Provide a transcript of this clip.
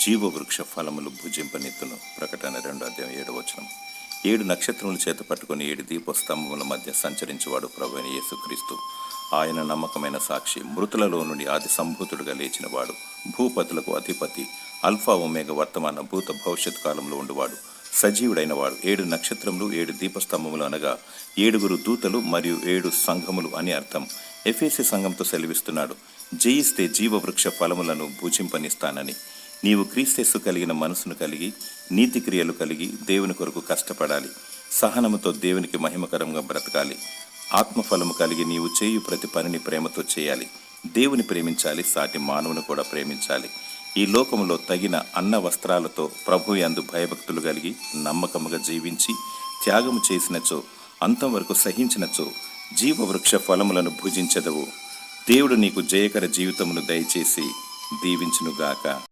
జీవవృక్ష ఫలములు భుజింపనెత్తును. ప్రకటన 2:7. 7 నక్షత్రములు చేత పట్టుకుని 7 దీపస్తంభముల మధ్య సంచరించేవాడు ప్రభువైన యేసుక్రీస్తు. ఆయన నమ్మకమైన సాక్షి, మృతులలో నుండి ఆది సంభూతుడుగా లేచినవాడు, భూపతులకు అధిపతి, అల్ఫా ఒమేగా, వర్తమాన భూత భవిష్యత్ కాలంలో ఉండువాడు, సజీవుడైన వాడు. 7 నక్షత్రములు 7 దీపస్తంభములు అనగా 7 దూతలు మరియు 7 సంఘములు అని అర్థం. ఎఫెసీ సంఘంతో సెలవిస్తున్నాడు, జయిస్తే జీవవృక్ష ఫలములను భుజింపనిస్తానని. నీవు క్రీస్తు కలిగిన మనసును కలిగి, నీతి క్రియలు కలిగి దేవుని కొరకు కష్టపడాలి. సహనముతో దేవునికి మహిమకరంగా బ్రతకాలి. ఆత్మఫలము కలిగి నీవు చేయు ప్రతి పనిని ప్రేమతో చేయాలి. దేవుని ప్రేమించాలి, సాటి మానవుని కూడా ప్రేమించాలి. ఈ లోకములో తగిన అన్న వస్త్రాలతో ప్రభు యందు భయభక్తులు కలిగి నమ్మకముగా జీవించి త్యాగము చేసినచో, అంతం వరకు సహించినచో జీవవృక్ష ఫలములను భుజించెదవు. దేవుడు నీకు జయకర జీవితమును దయచేసి దీవించునుగాక.